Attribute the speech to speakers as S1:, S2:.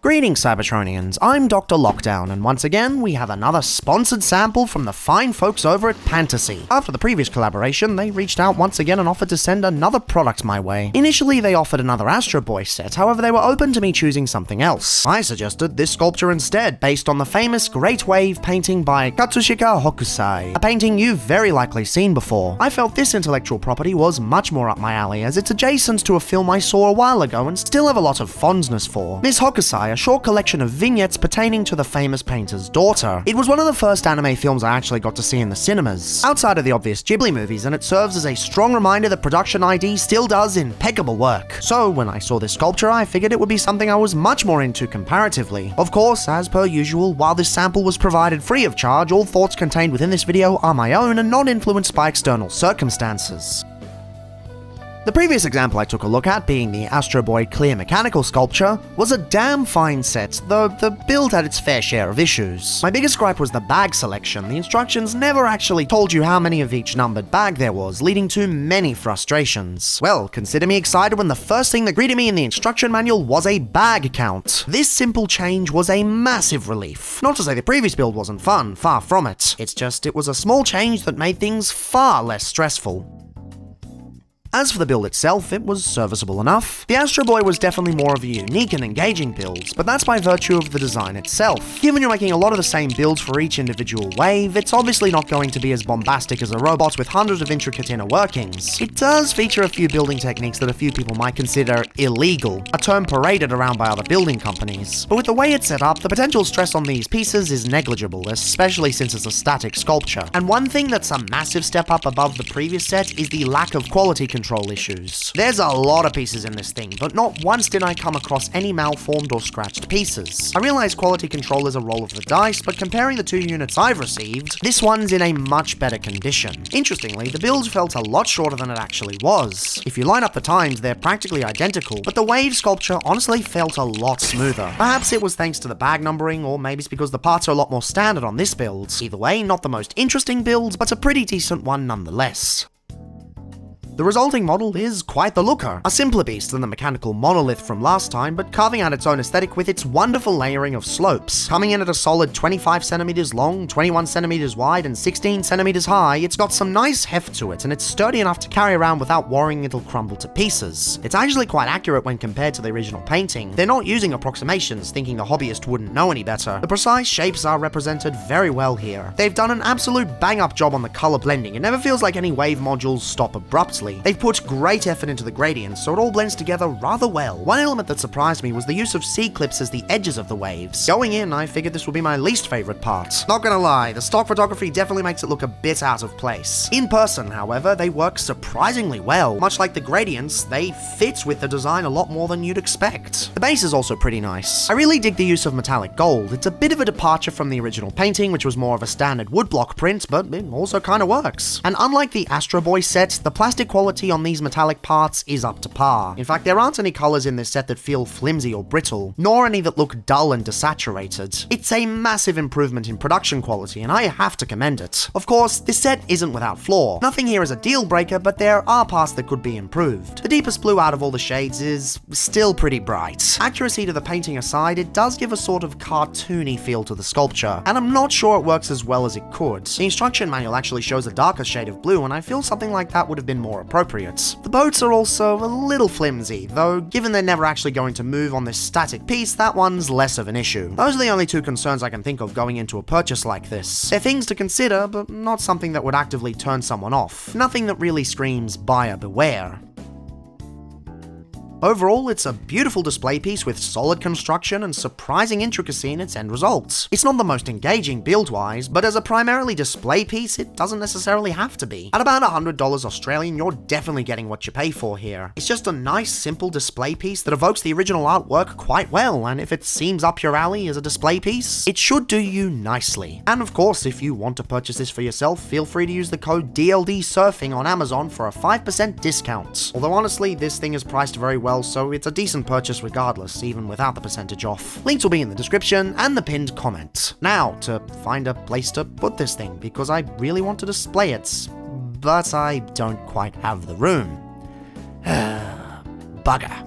S1: Greetings Cybertronians, I'm DrLockdown, and once again we have another sponsored sample from the fine folks over at Pantasy. After the previous collaboration, they reached out once again and offered to send another product my way. Initially they offered another Astro Boy set, however they were open to me choosing something else. I suggested this sculpture instead, based on the famous Great Wave painting by Katsushika Hokusai, a painting you've very likely seen before. I felt this intellectual property was much more up my alley, as it's adjacent to a film I saw a while ago and still have a lot of fondness for. This Hokusai, a short collection of vignettes pertaining to the famous painter's daughter. It was one of the first anime films I actually got to see in the cinemas, outside of the obvious Ghibli movies, and it serves as a strong reminder that Production ID still does impeccable work. So when I saw this sculpture, I figured it would be something I was much more into comparatively. Of course, as per usual, while this sample was provided free of charge, all thoughts contained within this video are my own and not influenced by external circumstances. The previous example I took a look at, being the Astro Boy clear mechanical sculpture, was a damn fine set, though the build had its fair share of issues. My biggest gripe was the bag selection. The instructions never actually told you how many of each numbered bag there was, leading to many frustrations. Well, consider me excited when the first thing that greeted me in the instruction manual was a bag count. This simple change was a massive relief. Not to say the previous build wasn't fun, far from it. It's just it was a small change that made things far less stressful. As for the build itself, it was serviceable enough. The Astro Boy was definitely more of a unique and engaging build, but that's by virtue of the design itself. Given you're making a lot of the same builds for each individual wave, it's obviously not going to be as bombastic as a robot with hundreds of intricate inner workings. It does feature a few building techniques that a few people might consider illegal, a term paraded around by other building companies. But with the way it's set up, the potential stress on these pieces is negligible, especially since it's a static sculpture. And one thing that's a massive step up above the previous set is the lack of quality control issues. There's a lot of pieces in this thing, but not once did I come across any malformed or scratched pieces. I realize quality control is a roll of the dice, but comparing the two units I've received, this one's in a much better condition. Interestingly, the build felt a lot shorter than it actually was. If you line up the times, they're practically identical, but the wave sculpture honestly felt a lot smoother. Perhaps it was thanks to the bag numbering, or maybe it's because the parts are a lot more standard on this build. Either way, not the most interesting build, but a pretty decent one nonetheless. The resulting model is quite the looker, a simpler beast than the mechanical monolith from last time, but carving out its own aesthetic with its wonderful layering of slopes. Coming in at a solid 25 centimeters long, 21 centimeters wide, and 16 centimeters high, it's got some nice heft to it, and it's sturdy enough to carry around without worrying it'll crumble to pieces. It's actually quite accurate when compared to the original painting. They're not using approximations, thinking the hobbyist wouldn't know any better. The precise shapes are represented very well here. They've done an absolute bang-up job on the color blending. It never feels like any wave modules stop abruptly. They've put great effort into the gradients, so it all blends together rather well. One element that surprised me was the use of C-clips as the edges of the waves. Going in, I figured this would be my least favorite part. Not gonna lie, the stock photography definitely makes it look a bit out of place. In person, however, they work surprisingly well. Much like the gradients, they fit with the design a lot more than you'd expect. The base is also pretty nice. I really dig the use of metallic gold. It's a bit of a departure from the original painting, which was more of a standard woodblock print, but it also kinda works. And unlike the Astro Boy set, the plastic quality on these metallic parts is up to par. In fact, there aren't any colors in this set that feel flimsy or brittle, nor any that look dull and desaturated. It's a massive improvement in production quality, and I have to commend it. Of course, this set isn't without flaw. Nothing here is a deal breaker, but there are parts that could be improved. The deepest blue out of all the shades is still pretty bright. Accuracy to the painting aside, it does give a sort of cartoony feel to the sculpture, and I'm not sure it works as well as it could. The instruction manual actually shows a darker shade of blue, and I feel something like that would have been more appropriate. The boats are also a little flimsy, though given they're never actually going to move on this static piece, that one's less of an issue. Those are the only two concerns I can think of going into a purchase like this. They're things to consider, but not something that would actively turn someone off. Nothing that really screams buyer beware. Overall, it's a beautiful display piece with solid construction and surprising intricacy in its end results. It's not the most engaging build-wise, but as a primarily display piece, it doesn't necessarily have to be. At about $100 Australian, you're definitely getting what you pay for here. It's just a nice, simple display piece that evokes the original artwork quite well, and if it seems up your alley as a display piece, it should do you nicely. And of course, if you want to purchase this for yourself, feel free to use the code DLDsurfing on Amazon for a 5% discount. Although honestly, this thing is priced very well, so it's a decent purchase regardless, even without the percentage off. Links will be in the description and the pinned comment. Now, to find a place to put this thing, because I really want to display it, but I don't quite have the room. Bugger.